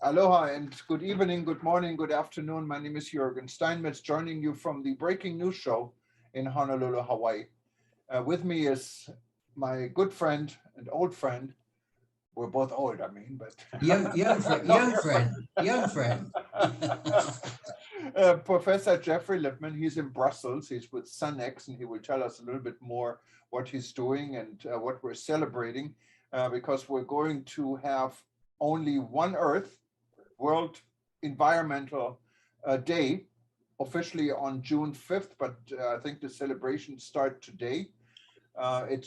Aloha and good evening, good morning, good afternoon. My name is Jürgen Steinmetz, joining you from the Breaking News Show in Honolulu, Hawaii. With me is my good friend and old friend. We're both old, I mean, but Young friend. Professor Geoffrey Lipman. He's in Brussels. He's with SunX, and he will tell us a little bit more what he's doing and what we're celebrating, because we're going to have only one Earth, World Environmental Day, officially on June 5th, but I think the celebrations start today.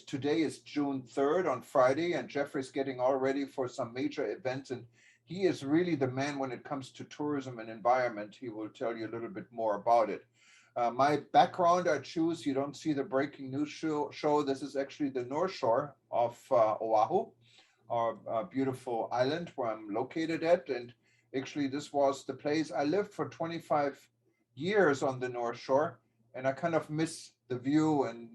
Today is June 3rd on Friday, and Geoffrey's getting all ready for some major events. And he is really the man when it comes to tourism and environment. He will tell you a little bit more about it. My background I choose, you don't see the breaking news show. This is actually the North Shore of Oahu, our beautiful island where I'm located at. And actually, this was the place I lived for 25 years on the North Shore, and I kind of miss the view and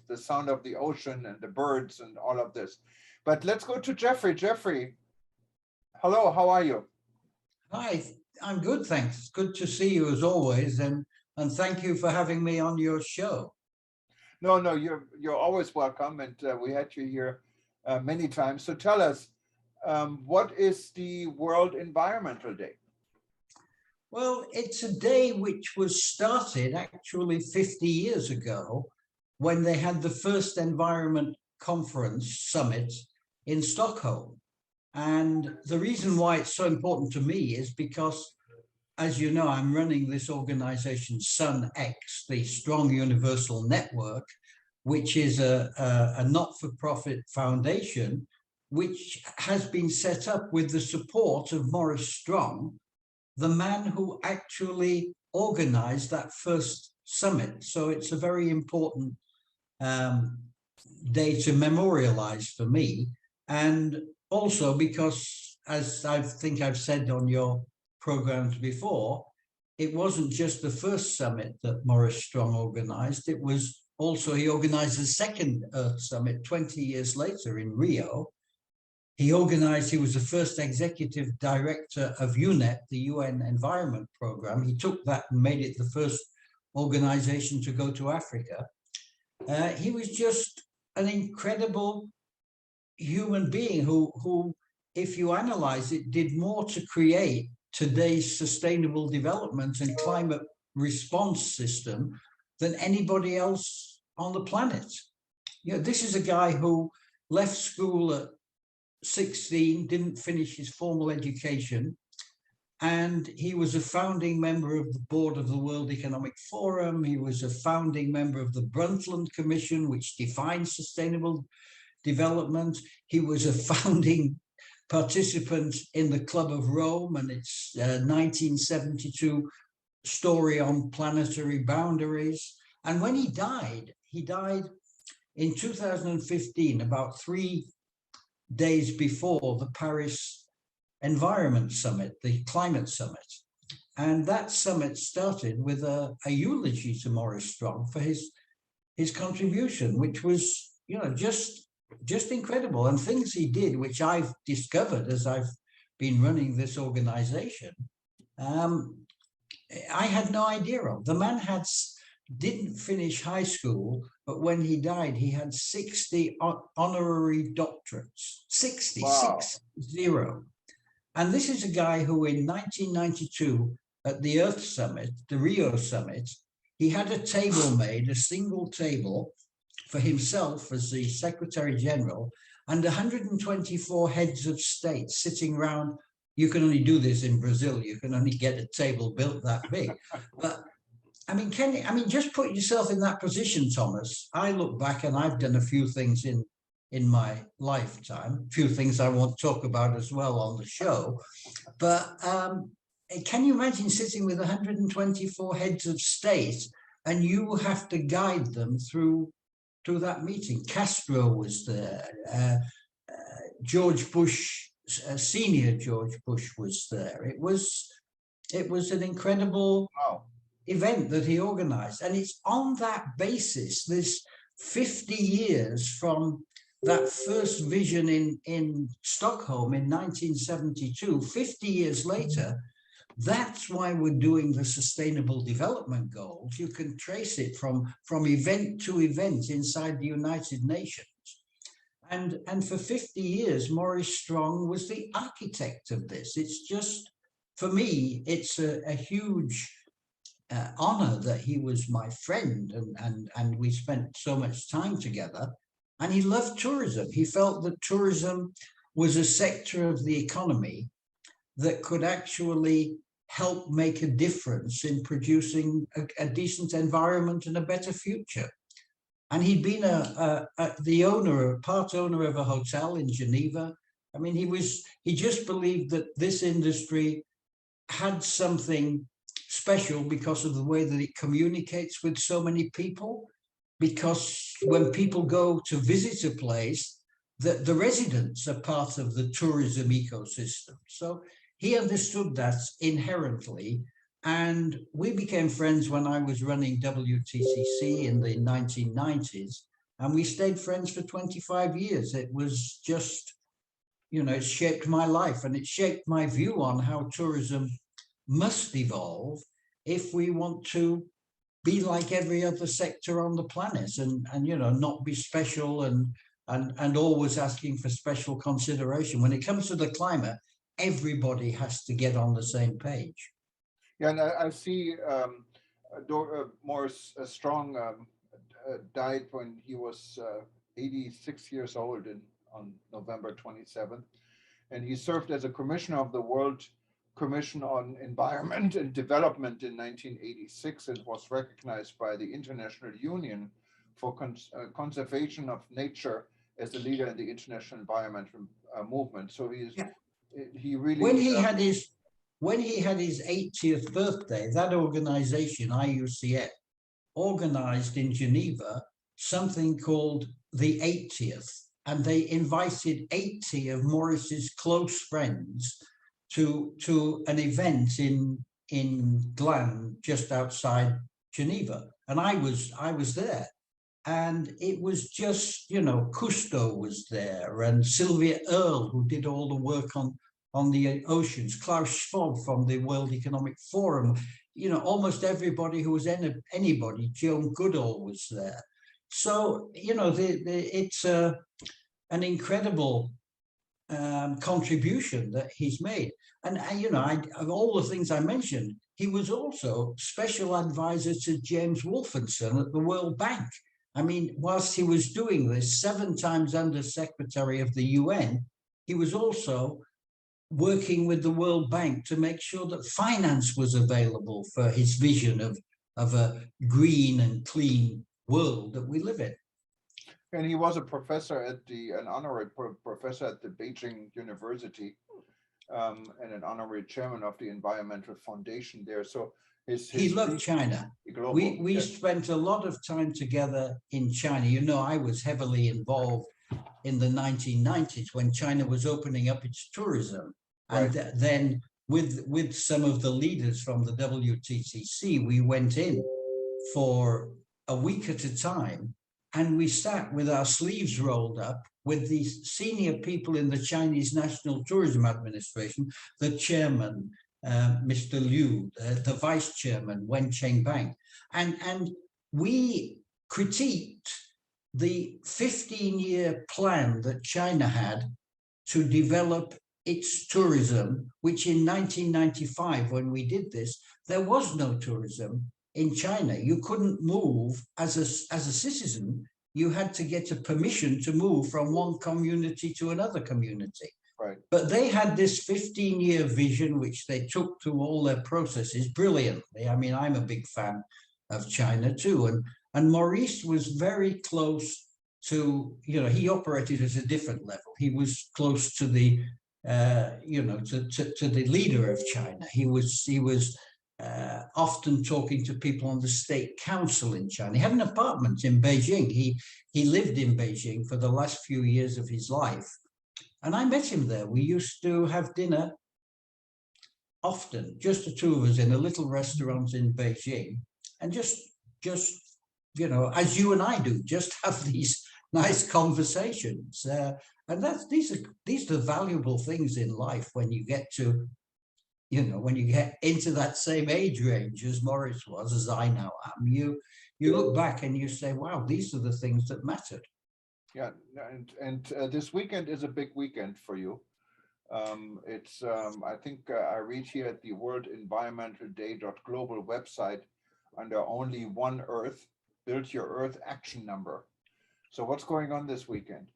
the sound of the ocean and the birds and all of this. But let's go to Geoffrey. Geoffrey, hello, how are you? Hi, I'm good, thanks. Good to see you as always, and thank you for having me on your show. No, you're always welcome, and we had you here many times. So tell us, what is the World Environmental Day? Well, it's a day which was started actually 50 years ago when they had the first environment conference summit in Stockholm. And the reason why it's so important to me is because, as you know, I'm running this organization, SunX, the Strong Universal Network, which is a not-for-profit foundation, which has been set up with the support of Maurice Strong, the man who actually organized that first summit. So it's a very important day to memorialize for me. And also because, as I think I've said on your programs before, it wasn't just the first summit that Maurice Strong organized. It was also, he organized the second Earth Summit 20 years later in Rio. He was the first executive director of UNEP, the UN Environment Program. He took that and made it the first organization to go to Africa. He was just an incredible human being who, if you analyze it, did more to create today's sustainable development and climate response system than anybody else on the planet. You know, this is a guy who left school at 16, didn't finish his formal education, and he was a founding member of the board of the World Economic Forum. He was a founding member of the Brundtland Commission, which defines sustainable development. He was a founding participant in the Club of Rome and its 1972 story on planetary boundaries. And when he died in 2015, about 3 days before the Paris Environment Summit, the climate summit. And that summit started with a eulogy to Maurice Strong for his contribution, which was, you know, just incredible. And things he did, which I've discovered as I've been running this organization, I had no idea of. The man didn't finish high school, but when he died, he had 60 honorary doctorates, 60, Wow. 60. And this is a guy who in 1992 at the Earth Summit, the Rio Summit, he had a table made, a single table for himself as the Secretary General, and 124 heads of state sitting around. You can only do this in Brazil. You can only get a table built that big. But I mean, just put yourself in that position, Thomas. I look back and I've done a few things in my lifetime, a few things I won't talk about as well on the show. But can you imagine sitting with 124 heads of state and you have to guide them through that meeting? Castro was there. George Bush, senior George Bush was there. It was an incredible event that he organized. And it's on that basis, this 50 years from that first vision in Stockholm in 1972, 50 years later, that's why we're doing the Sustainable Development Goals. You can trace it from event to event inside the United Nations. And for 50 years, Maurice Strong was the architect of this. It's just, for me, it's a huge honor that he was my friend, and we spent so much time together. And he loved tourism. He felt that tourism was a sector of the economy that could actually help make a difference in producing a decent environment and a better future. And he'd been part owner of a hotel in Geneva. I mean, he just believed that this industry had something special because of the way that it communicates with so many people. Because when people go to visit a place, the residents are part of the tourism ecosystem. So he understood that inherently. And we became friends when I was running WTCC in the 1990s. And we stayed friends for 25 years. It was just, it shaped my life, and it shaped my view on how tourism must evolve if we want to be like every other sector on the planet, and not be special and always asking for special consideration. When it comes to the climate, everybody has to get on the same page. Yeah, and I see Maurice Strong died when he was 86 years old on November 27th, and he served as a commissioner of the World Commission on Environment and Development in 1986, and was recognized by the International Union for Conservation of Nature as a leader in the international environmental movement. So he really, when he had his 80th birthday, that organization, IUCN, organized in Geneva something called the 80th, and they invited 80 of Maurice's close friends to an event in Gland, just outside Geneva. And I was there. And it was just, Cousteau was there, and Sylvia Earle, who did all the work on the oceans, Klaus Schwab from the World Economic Forum, almost everybody who was anybody, Joan Goodall was there. So, it's an incredible contribution that he's made. And, of all the things I mentioned, he was also special advisor to James Wolfenson at the World Bank. I mean, whilst he was doing this, 7 times under Secretary of the UN, he was also working with the World Bank to make sure that finance was available for his vision of a green and clean world that we live in. And he was a professor an honorary professor at the Beijing University, and an honorary chairman of the Environmental Foundation there. So he loved China. We spent a lot of time together in China. I was heavily involved in the 1990s when China was opening up its tourism. And then with some of the leaders from the WTCC, we went in for a week at a time, and we sat with our sleeves rolled up with the senior people in the Chinese National Tourism Administration, the chairman, Mr. Liu, the vice chairman, Wen Chengbang, and we critiqued the 15-year plan that China had to develop its tourism, which in 1995, when we did this, there was no tourism in China. You couldn't move as a citizen. You had to get a permission to move from one community to another community. Right. But they had this 15-year vision, which they took through all their processes brilliantly. I mean, I'm a big fan of China too. And Maurice was very close to, he operated at a different level. He was close to the, to the leader of China. He was often talking to people on the state council in China. He had an apartment in Beijing. He lived in Beijing for the last few years of his life. And I met him there. We used to have dinner often, just the two of us in a little restaurant in Beijing, and just as you and I do, just have these nice conversations. And these are valuable things in life when you get to, when you get into that same age range as Maurice was, as I now am, you look back and you say, wow, these are the things that mattered. Yeah, and this weekend is a big weekend for you. I think I read here at the worldenvironmentalday.global website under Only One Earth, Build Your Earth Action Number. So what's going on this weekend?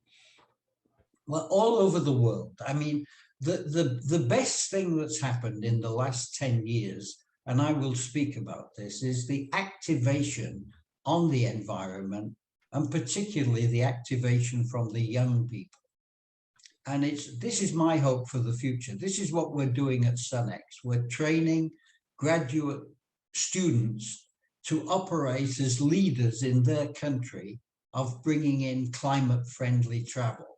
Well, all over the world. I mean, the best thing that's happened in the last 10 years, and I will speak about this, is the activation on the environment, and particularly the activation from the young people. And this is my hope for the future. This is what we're doing at SunX. We're training graduate students to operate as leaders in their country of bringing in climate-friendly travel.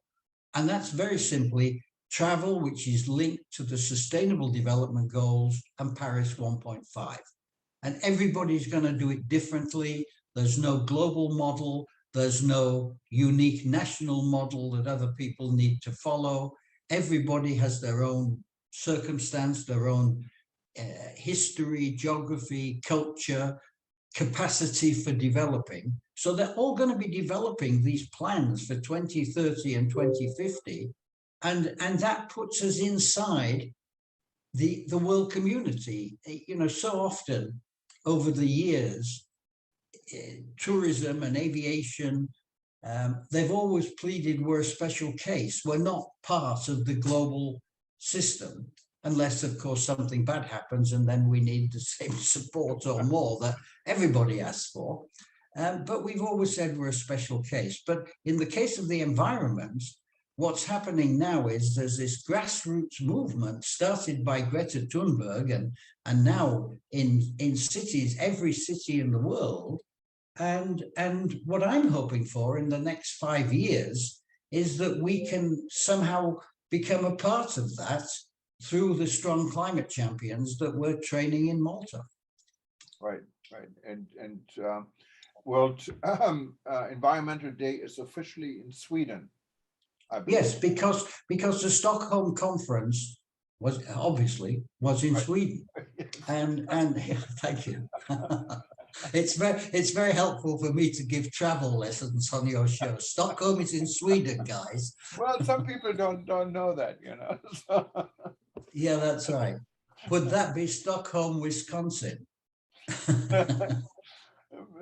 And that's very simply travel which is linked to the Sustainable Development Goals and Paris 1.5. And everybody's going to do it differently. There's no global model. There's no unique national model that other people need to follow. Everybody has their own circumstance, their own history, geography, culture, capacity for developing. So they're all going to be developing these plans for 2030 and 2050. And that puts us inside the world community. So often over the years, tourism and aviation, they've always pleaded we're a special case. We're not part of the global system, unless, of course, something bad happens and then we need the same support or more that everybody asks for. But we've always said we're a special case. But in the case of the environment, what's happening now is there's this grassroots movement started by Greta Thunberg and now in cities, every city in the world. And what I'm hoping for in the next 5 years is that we can somehow become a part of that through the strong climate champions that we're training in Malta. Right. And World Environmental Day is officially in Sweden. Yes, because the Stockholm conference was in Sweden, and thank you. It's very helpful for me to give travel lessons on your show. Stockholm is in Sweden, guys. Well, some people don't know that, So. Yeah, that's right. Would that be Stockholm, Wisconsin?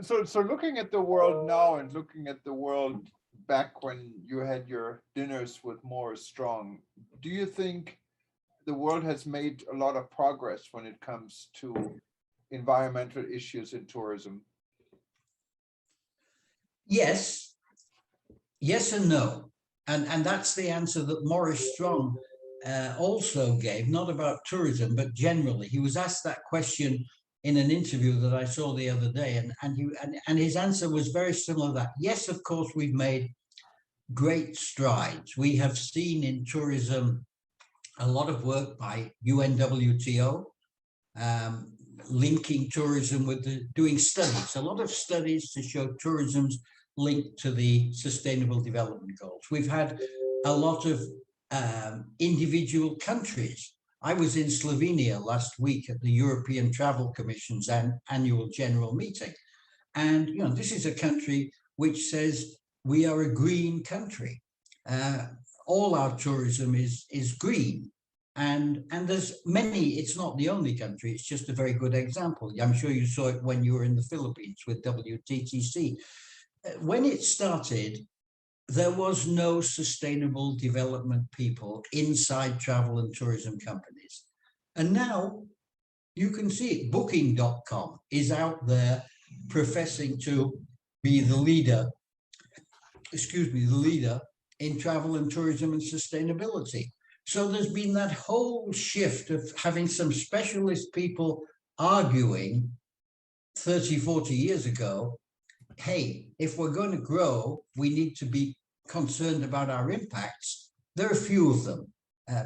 So looking at the world now and looking at the world back when you had your dinners with Maurice Strong, do you think the world has made a lot of progress when it comes to environmental issues in tourism? Yes and no. And that's the answer that Maurice Strong also gave, not about tourism, but generally. He was asked that question in an interview that I saw the other day, and his answer was very similar to that. Yes, of course, we've made great strides. We have seen in tourism a lot of work by UNWTO, linking tourism with doing studies, a lot of studies to show tourism's linked to the Sustainable Development Goals. We've had a lot of individual countries. I was in Slovenia last week at the European Travel Commission's annual general meeting. And, this is a country which says we are a green country. All our tourism is green. And there's many, it's not the only country, it's just a very good example. I'm sure you saw it when you were in the Philippines with WTTC. When it started, there was no sustainable development people inside travel and tourism companies. And now you can see it. Booking.com is out there professing to be the leader in travel and tourism and sustainability. So there's been that whole shift of having some specialist people arguing 30, 40 years ago, hey, if we're going to grow, we need to be concerned about our impacts. There are a few of them,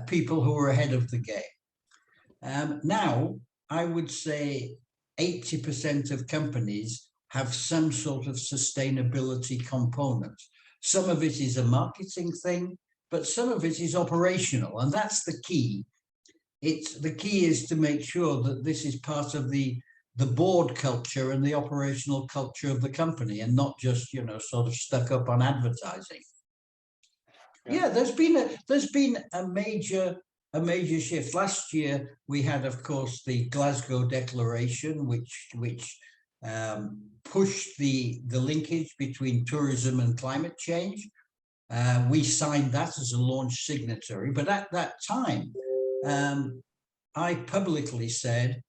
people who are ahead of the game. Now, I would say 80% of companies have some sort of sustainability component. Some of it is a marketing thing, but some of it is operational, and that's the key. The key is to make sure that this is part of the board culture and the operational culture of the company, and not just, you know, sort of stuck up on advertising. Yeah, there's been a major shift. Last year we had, of course, the Glasgow Declaration, which pushed the linkage between tourism and climate change. We signed that as a launch signatory, but at that time, I publicly said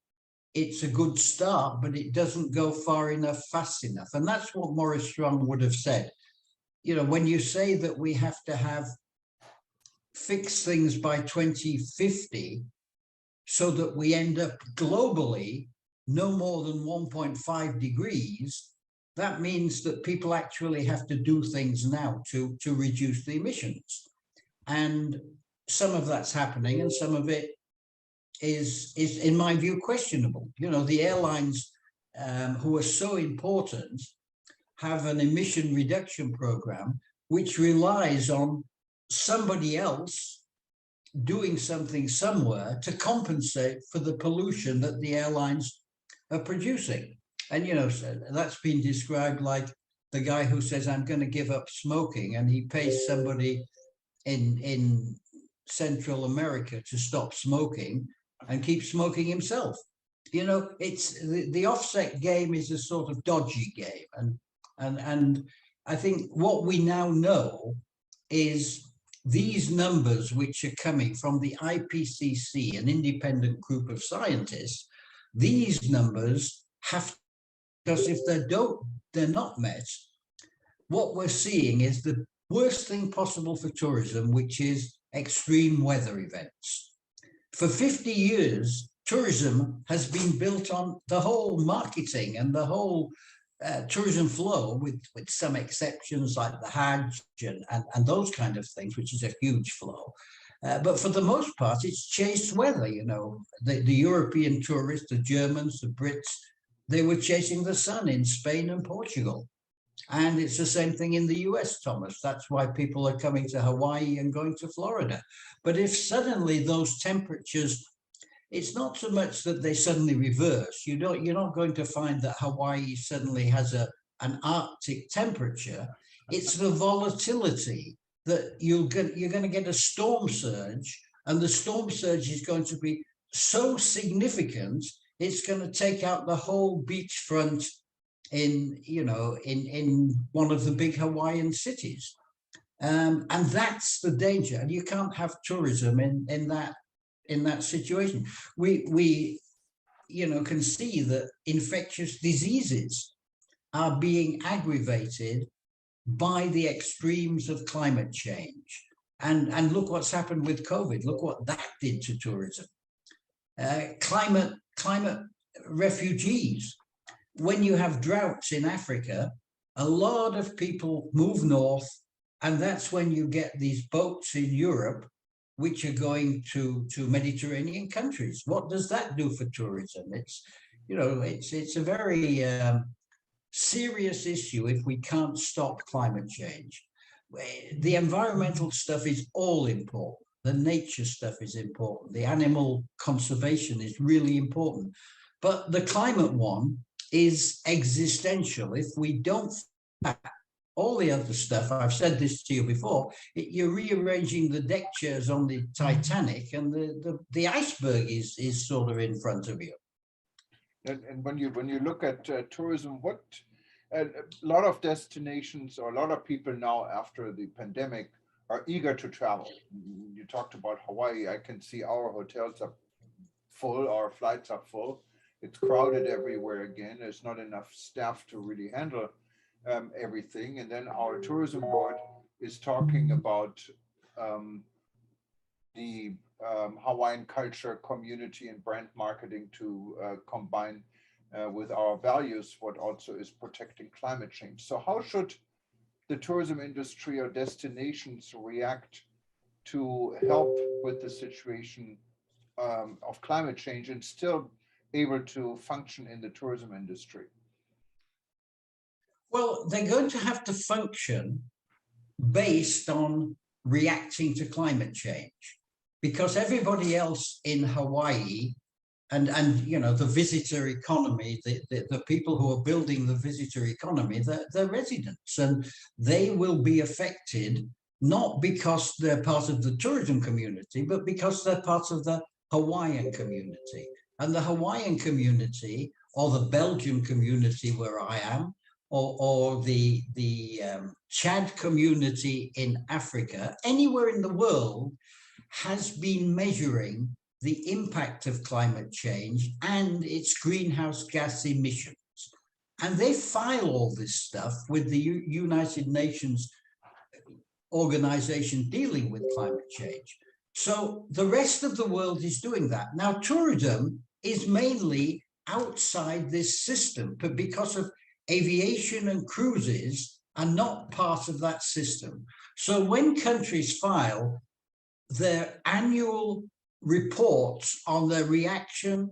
it's a good start, but it doesn't go far enough, fast enough. And that's what Maurice Strong would have said. You know, when you say that we have to have fixed things by 2050 so that we end up globally no more than 1.5 degrees, that means that people actually have to do things now to reduce the emissions. And some of that's happening, and some of it is in my view questionable. You know, the airlines who are so important have an emission reduction program which relies on somebody else doing something somewhere to compensate for the pollution that the airlines are producing. And, you know, that's been described like the guy who says, I'm going to give up smoking, and he pays somebody in Central America to stop smoking and keep smoking himself. You know, it's the offset game is a sort of dodgy game. And I think what we now know is these numbers, which are coming from the IPCC, an independent group of scientists, these numbers have, because if they're not met, what we're seeing is the worst thing possible for tourism, which is extreme weather events. For 50 years, tourism has been built on the whole marketing and the whole tourism flow, with some exceptions like the Hajj and those kind of things, which is a huge flow. But for the most part, it's chased weather. You know, the European tourists, the Germans, the Brits, they were chasing the sun in Spain and Portugal. And it's the same thing in the US, Thomas. That's why people are coming to Hawaii and going to Florida. But if suddenly those temperatures, it's not so much that they suddenly reverse. You're not going to find that Hawaii suddenly has an Arctic temperature. It's the volatility that you're going to get a storm surge, and the storm surge is going to be so significant, it's going to take out the whole beachfront in one of the big Hawaiian cities. And that's the danger. And you can't have tourism in that situation. We can see that infectious diseases are being aggravated by the extremes of climate change. And look what's happened with COVID. Look what that did to tourism. Climate refugees. When you have droughts in Africa, a lot of people move north, and that's when you get these boats in Europe which are going to Mediterranean countries. What does that do for tourism? It's a very serious issue if we can't stop climate change. The environmental stuff is all important. The nature stuff is important. The animal conservation is really important. But the climate one is existential. If we don't, all the other stuff, I've said this to you before, you're rearranging the deck chairs on the Titanic, and the iceberg is sort of in front of you. And when you look at tourism, what a lot of destinations, or a lot of people now after the pandemic, are eager to travel. You talked about Hawaii. I can see our hotels are full, our flights are full. It's crowded everywhere again. There's not enough staff to really handle everything. And then our tourism board is talking about the Hawaiian culture, community, and brand marketing to combine with our values, what also is protecting climate change. So how should the tourism industry or destinations react to help with the situation of climate change and still able to function in the tourism industry? Well, they're going to have to function based on reacting to climate change, because everybody else in Hawaii and you know, the visitor economy, the people who are building the visitor economy, they're residents, and they will be affected not because they're part of the tourism community, but because they're part of the Hawaiian community. And the Hawaiian community, or the Belgian community where I am, or the Chad community in Africa, anywhere in the world, has been measuring the impact of climate change and its greenhouse gas emissions. And they file all this stuff with the United Nations organization dealing with climate change. So the rest of the world is doing that. Now, tourism is mainly outside this system, but because of aviation and cruises are not part of that system. So when countries file their annual reports on their reaction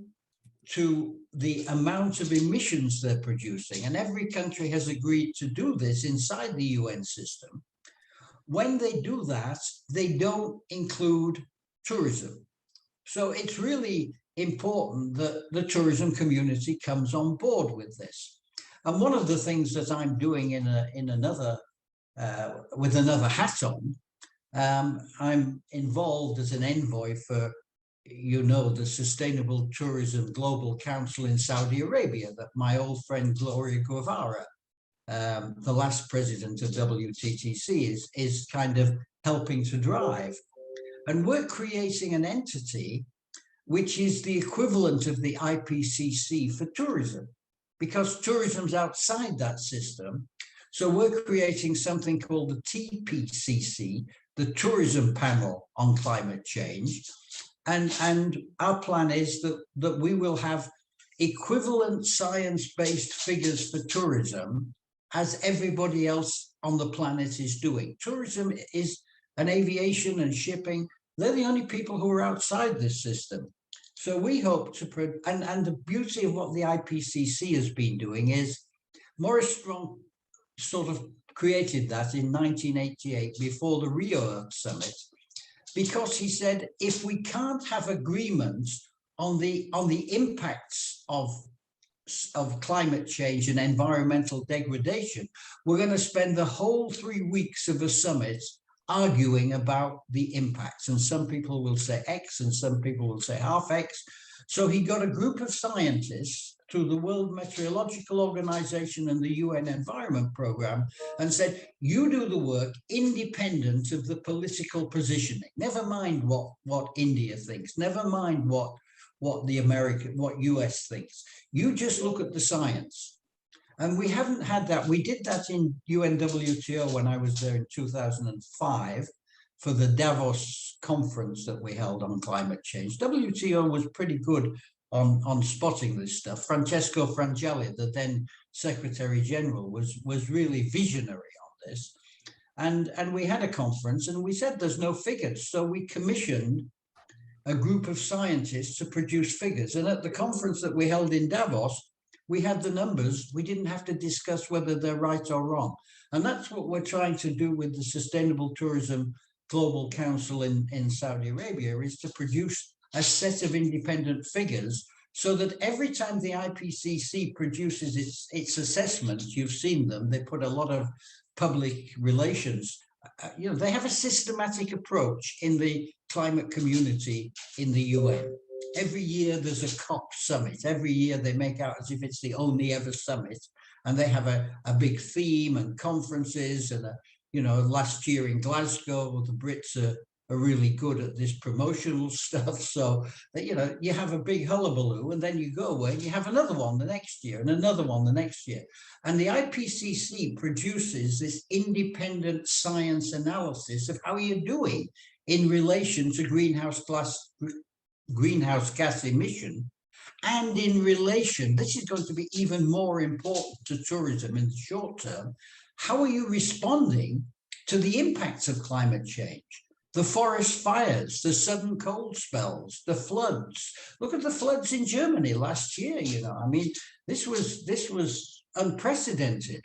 to the amount of emissions they're producing, and every country has agreed to do this inside the UN system, when they do that, they don't include tourism. So it's really important that the tourism community comes on board with this. And one of the things that I'm doing in another with another hat on, I'm involved as an envoy for, you know, the Sustainable Tourism Global Council in Saudi Arabia that my old friend Gloria Guevara, the last president of WTTC, is kind of helping to drive. And we're creating an entity which is the equivalent of the IPCC for tourism, because tourism's outside that system. So we're creating something called the TPCC, the Tourism Panel on Climate Change. And our plan is that we will have equivalent science-based figures for tourism as everybody else on the planet is doing. Tourism is, and aviation and shipping, they're the only people who are outside this system. So we hope to, and the beauty of what the IPCC has been doing is, Maurice Strong sort of created that in 1988 before the Rio Earth Summit, because he said, if we can't have agreements on the impacts of climate change and environmental degradation, we're going to spend the whole 3 weeks of a summit arguing about the impacts. And some people will say X and some people will say half X. So he got a group of scientists through the World Meteorological Organization and the UN Environment Program and said, you do the work independent of the political positioning. Never mind what India thinks, never mind what US thinks. You just look at the science. And we haven't had that. We did that in UNWTO when I was there in 2005 for the Davos conference that we held on climate change. WTO was pretty good on spotting this stuff. Francesco Frangeli, the then Secretary General, was really visionary on this. And we had a conference and we said there's no figures. So we commissioned a group of scientists to produce figures. And at the conference that we held in Davos, we had the numbers. We didn't have to discuss whether they're right or wrong. And that's what we're trying to do with the Sustainable Tourism Global Council in Saudi Arabia, is to produce a set of independent figures so that every time the IPCC produces its assessments, you've seen them, they put a lot of public relations, you know, they have a systematic approach in the climate community in the UN. Every year there's a COP summit. Every year they make out as if it's the only ever summit, and they have a big theme and conferences. And you know, last year in Glasgow, the Brits are really good at this promotional stuff. So you know, you have a big hullabaloo, and then you go away and you have another one the next year and another one the next year. And the IPCC produces this independent science analysis of how you're doing in relation to greenhouse gas emission, and in relation, this is going to be even more important to tourism in the short term, how are you responding to the impacts of climate change? The forest fires, the sudden cold spells, the floods. Look at the floods in Germany last year, you know, I mean, this was unprecedented.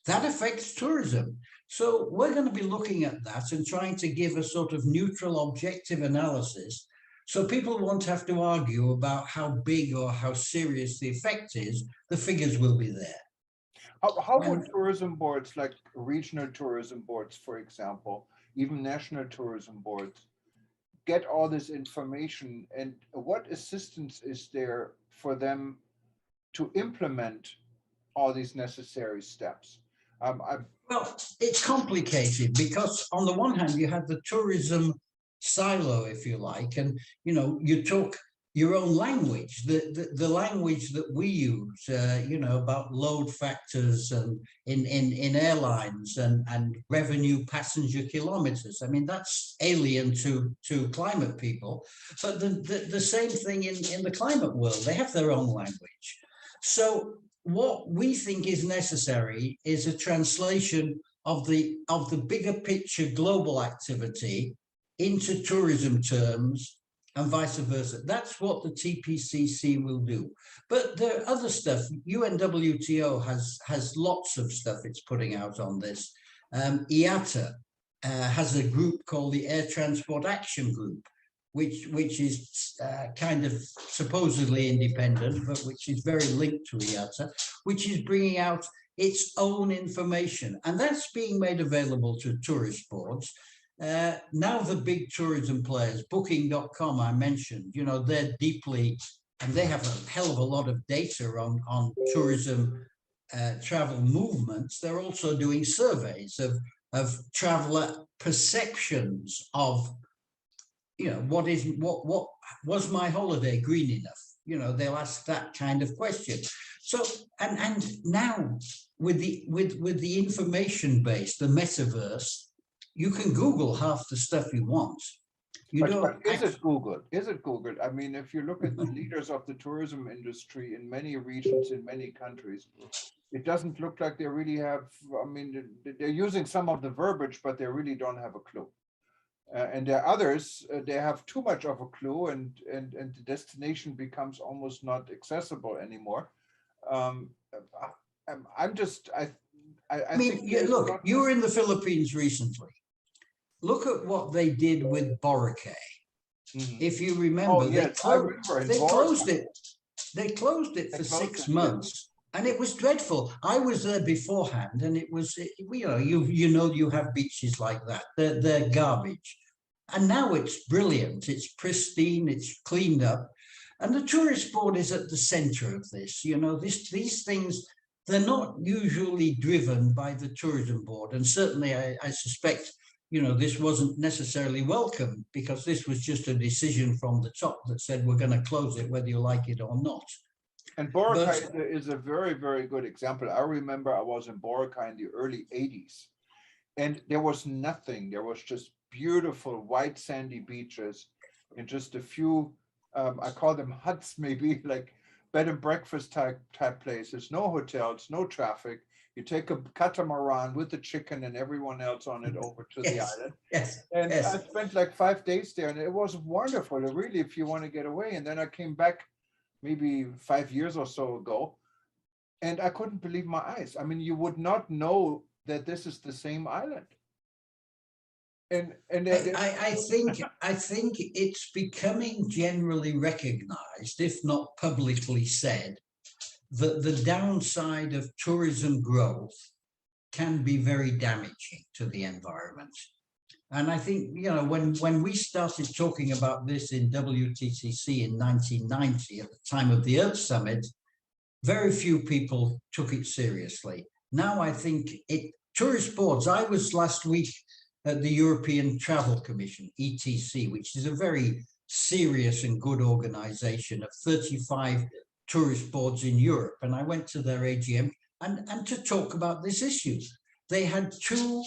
That affects tourism. So we're going to be looking at that and trying to give a sort of neutral, objective analysis, so people won't have to argue about how big or how serious the effect is. The figures will be there. How would tourism boards, like regional tourism boards, for example, even national tourism boards, get all this information, and what assistance is there for them to implement all these necessary steps? Well, it's complicated because on the one hand, you have the tourism silo, if you like, and you talk your own language, the language that we use, about load factors and in airlines and revenue passenger kilometers. I mean, that's alien to climate people. So the same thing in the climate world, they have their own language. So what we think is necessary is a translation of the bigger picture global activity into tourism terms and vice versa. That's what the TPCC will do. But there are other stuff. UNWTO has lots of stuff it's putting out on this. IATA has a group called the Air Transport Action Group, which is kind of supposedly independent, but which is very linked to IATA, which is bringing out its own information. And that's being made available to tourist boards. Now the big tourism players, Booking.com, I mentioned, they're deeply, and they have a hell of a lot of data on tourism travel movements. They're also doing surveys of traveler perceptions of, what was my holiday green enough? They'll ask that kind of question. So, and now with the information base, the metaverse, you can Google half the stuff you want. But is it Googled? Is it Googled? I mean, if you look at the leaders of the tourism industry in many regions, in many countries, it doesn't look like they really have, I mean, they're using some of the verbiage, but they really don't have a clue. And there are others, they have too much of a clue, and the destination becomes almost not accessible anymore. I mean, look, you were in the Philippines recently. Look at what they did with Boracay. Mm-hmm. If you remember, they closed it. They closed it for 6 months, and it was dreadful. I was there beforehand, and it was, you have beaches like that. They're garbage, and now it's brilliant. It's pristine. It's cleaned up, and the tourist board is at the center of this. These things, they're not usually driven by the tourism board, and certainly I suspect. This wasn't necessarily welcome, because this was just a decision from the top that said, we're going to close it whether you like it or not. And Boracay is a very, very good example. I remember I was in Boracay in the early 80s, and there was nothing. There was just beautiful white sandy beaches and just a few, I call them huts, maybe like bed and breakfast type places, no hotels, no traffic. You take a catamaran with the chicken and everyone else on it over to the island. Yes. And I spent like 5 days there, and it was wonderful, really, if you want to get away. And then I came back maybe 5 years or so ago, and I couldn't believe my eyes. I mean, you would not know that this is the same island. And I think it's becoming generally recognized, if not publicly said, that the downside of tourism growth can be very damaging to the environment. And I think, when we started talking about this in WTTC in 1990, at the time of the Earth Summit, very few people took it seriously. Now I think tourist boards, I was last week at the European Travel Commission, ETC, which is a very serious and good organization of 35 tourist boards in Europe, and I went to their AGM and to talk about this issue. They had 2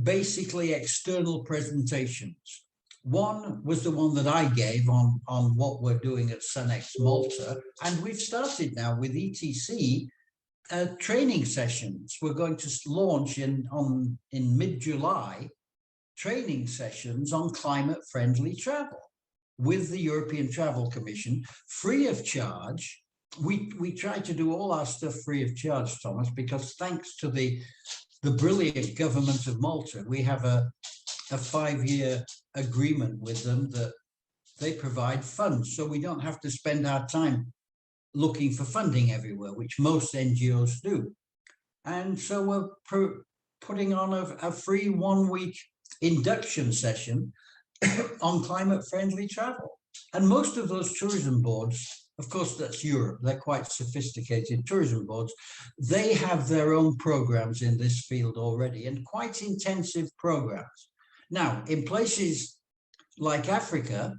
basically external presentations. One was the one that I gave on what we're doing at SunX Malta, and we've started now with ETC training sessions. We're going to launch in mid-July training sessions on climate-friendly travel with the European Travel Commission, free of charge. We try to do all our stuff free of charge, Thomas, because thanks to the the brilliant government of Malta. We have a 5-year agreement with them that they provide funds, so we don't have to spend our time looking for funding everywhere, which most NGOs do. And so we're putting on a free 1-week induction session on climate-friendly travel. And most of those tourism boards, of course, that's Europe, they're quite sophisticated tourism boards. They have their own programs in this field already, and quite intensive programs. Now, in places like Africa,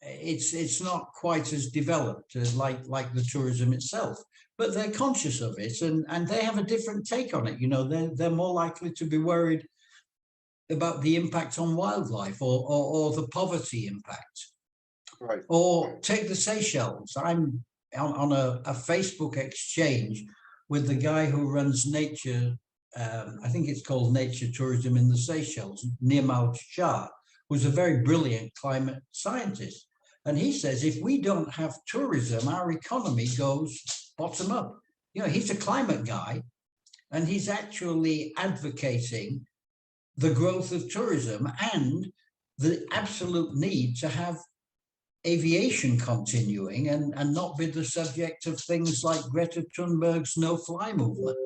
it's not quite as developed as like the tourism itself, but they're conscious of it, and they have a different take on it. You know, they're more likely to be worried about the impact on wildlife or the poverty impact. Right. Or take the Seychelles. I'm on a Facebook exchange with the guy who runs nature. I think it's called Nature Tourism in the Seychelles, Nirmal Shah, who's a very brilliant climate scientist. And he says, if we don't have tourism, our economy goes bottom up. You know, he's a climate guy, and he's actually advocating the growth of tourism and the absolute need to have aviation continuing and not be the subject of things like Greta Thunberg's no-fly movement.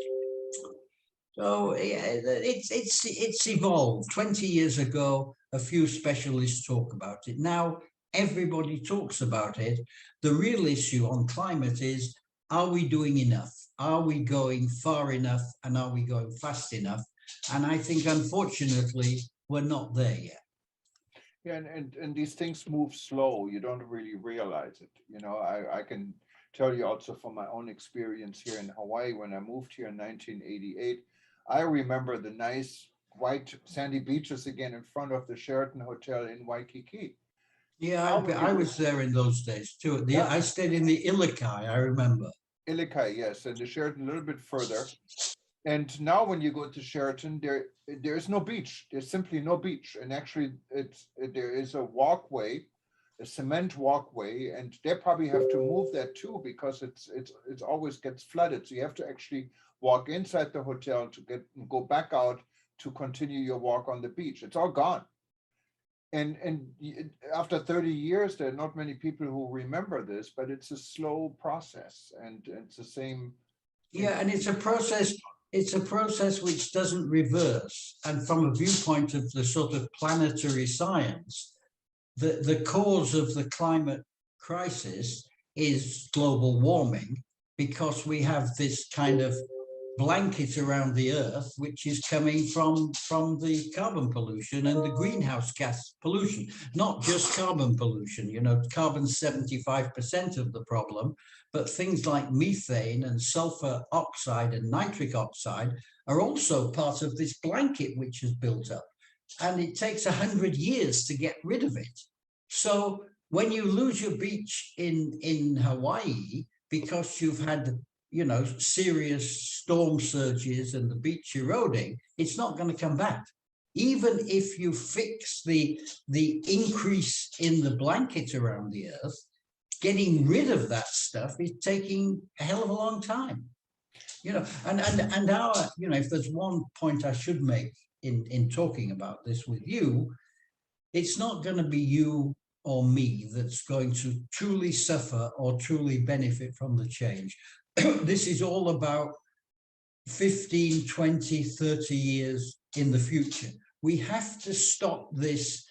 So it's evolved. 20 years ago, a few specialists talk about it. Now, everybody talks about it. The real issue on climate is, are we doing enough? Are we going far enough? And are we going fast enough? And I think, unfortunately, we're not there yet. Yeah, and these things move slow. You don't really realize it. You know, I can tell you also from my own experience here in Hawaii, when I moved here in 1988, I remember the nice white sandy beaches again in front of the Sheraton Hotel in Waikiki. Yeah, I was there in those days too. I stayed in the Ilikai, I remember. Ilikai, yes, and the Sheraton a little bit further. And now when you go to Sheraton, there is no beach. There's simply no beach. And actually there is a walkway, a cement walkway, and they probably have to move that too, because it's always gets flooded. So you have to actually walk inside the hotel to go back out to continue your walk on the beach. It's all gone. And after 30 years, there are not many people who remember this, but it's a slow process, and it's the same. Yeah, and it's a process. It's a process which doesn't reverse. And from a viewpoint of the sort of planetary science, the cause of the climate crisis is global warming, because we have this kind of blanket around the earth, which is coming from the carbon pollution and the greenhouse gas pollution, not just carbon pollution. You know, carbon's 75% of the problem, but things like methane and sulfur oxide and nitric oxide are also part of this blanket which is built up, and it takes 100 years to get rid of it. So when you lose your beach in Hawaii because you've had, you know, serious storm surges and the beach eroding, it's not going to come back. Even if you fix the increase in the blanket around the earth, getting rid of that stuff is taking a hell of a long time. You know, and our, you know, if there's one point I should make in talking about this with you, it's not going to be you or me that's going to truly suffer or truly benefit from the change. This is all about 15, 20, 30 years in the future. We have to stop this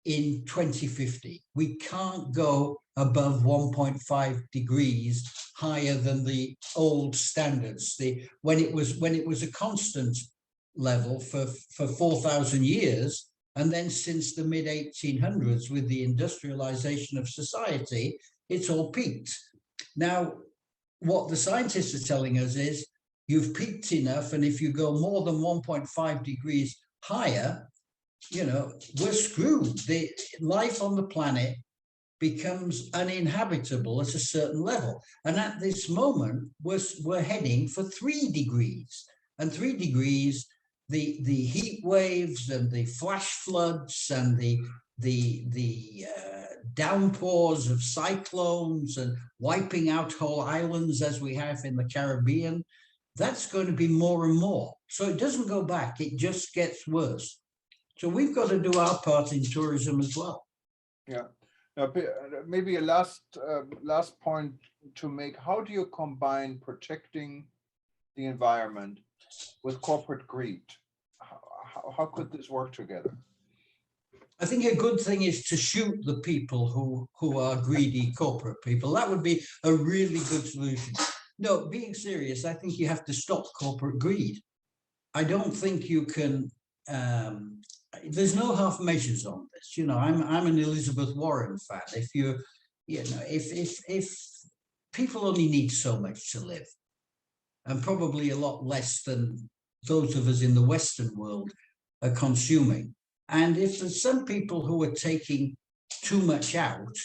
in 2050. We can't go above 1.5 degrees higher than the old standards. When it was a constant level for 4,000 years, and then since the mid 1800s, with the industrialization of society, it's all peaked. Now, what the scientists are telling us is, you've peaked enough, and if you go more than 1.5 degrees higher, you know, we're screwed. The life on the planet becomes uninhabitable at a certain level. And at this moment, we're heading for 3 degrees. And 3 degrees, the heat waves and the flash floods and the downpours of cyclones and wiping out whole islands as we have in the Caribbean, that's going to be more and more. So it doesn't go back, it just gets worse. So we've got to do our part in tourism as well. Yeah. Now, maybe a last point to make. How do you combine protecting the environment with corporate greed? How could this work together? I think a good thing is to shoot the people who are greedy corporate people. That would be a really good solution. No, being serious, I think you have to stop corporate greed. I don't think you can. There's no half measures on this. You know, I'm an Elizabeth Warren fan. If if people only need so much to live, and probably a lot less than those of us in the Western world are consuming. And if there's some people who are taking too much out,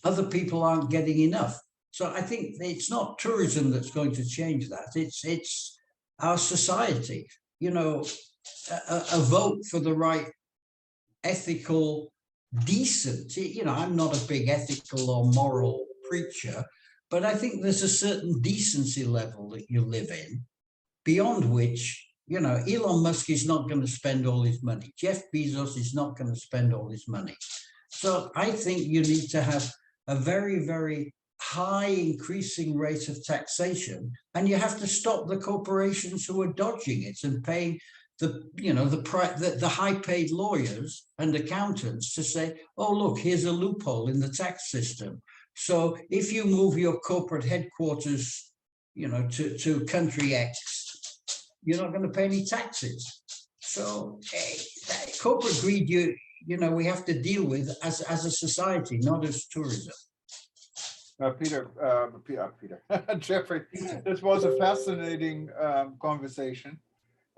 other people aren't getting enough. So I think it's not tourism that's going to change that. It's our society. You know, a vote for the right ethical, decent. You know, I'm not a big ethical or moral preacher, but I think there's a certain decency level that you live in, beyond which, you know, Elon Musk is not going to spend all his money. Jeff Bezos is not going to spend all his money. So I think you need to have a very, very high increasing rate of taxation, and you have to stop the corporations who are dodging it and paying the high paid lawyers and accountants to say, oh, look, here's a loophole in the tax system. So if you move your corporate headquarters, you know, to country X, you're not going to pay any taxes. So corporate greed, you know, we have to deal with as a society, not as tourism. Peter, Geoffrey, this was a fascinating conversation,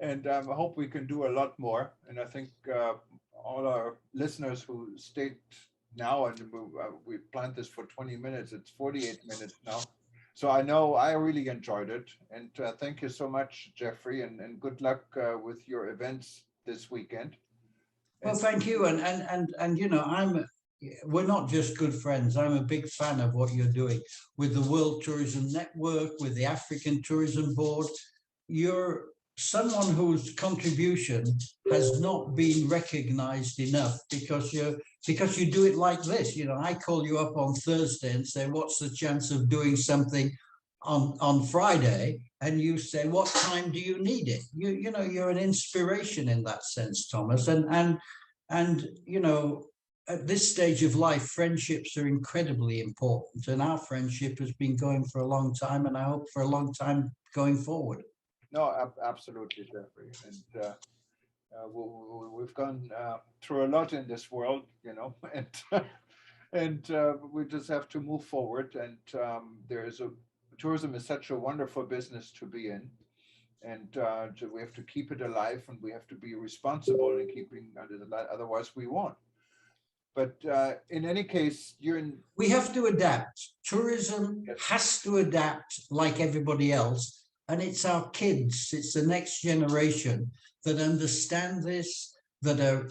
and I hope we can do a lot more. And I think all our listeners who stayed now, and we planned this for 20 minutes, it's 48 minutes now. So I know I really enjoyed it. And thank you so much, Geoffrey, and good luck with your events this weekend. Well, thank you. And you know, we're not just good friends. I'm a big fan of what you're doing with the World Tourism Network, with the African Tourism Board. You're someone whose contribution has not been recognized enough because you do it like this. You know, I call you up on Thursday and say, what's the chance of doing something on Friday? And you say, what time do you need it? You know, you're an inspiration in that sense, Thomas. And you know, at this stage of life, friendships are incredibly important. And our friendship has been going for a long time, and I hope for a long time going forward. No, absolutely, Geoffrey. And we've gone through a lot in this world, you know, and we just have to move forward. And tourism is such a wonderful business to be in, and we have to keep it alive, and we have to be responsible in keeping it alive. Otherwise, we won't. But in any case, we have to adapt. Tourism has to adapt like everybody else. And it's our kids, it's the next generation that understand this, that are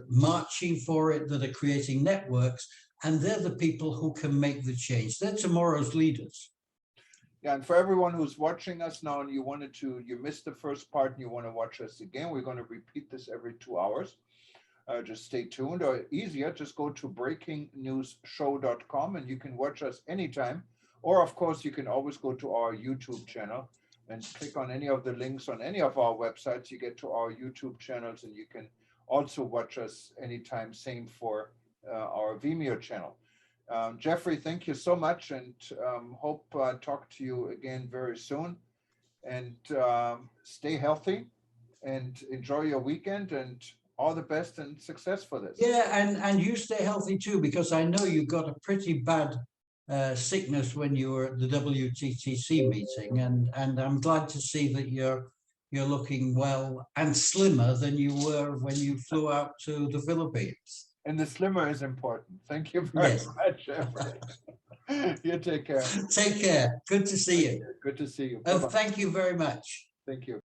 marching for it, that are creating networks, and they're the people who can make the change. They're tomorrow's leaders. Yeah, and for everyone who's watching us now and you missed the first part and you want to watch us again, we're going to repeat this every 2 hours. Just stay tuned, or easier, just go to breakingnewsshow.com and you can watch us anytime. Or, of course, you can always go to our YouTube channel and click on any of the links on any of our websites. You get to our YouTube channels, and you can also watch us anytime. Same for our Vimeo channel. Geoffrey, thank you so much, and hope I talk to you again very soon. And stay healthy and enjoy your weekend, and all the best and success for this. Yeah, and you stay healthy too, because I know you got a pretty bad sickness when you were at the WTTC meeting, and I'm glad to see that you're looking well and slimmer than you were when you flew out to the Philippines. And the slimmer is important. Thank you very much, Geoffrey. You take care. Take care. Good to see you. Good to see you. Thank you very much. Thank you.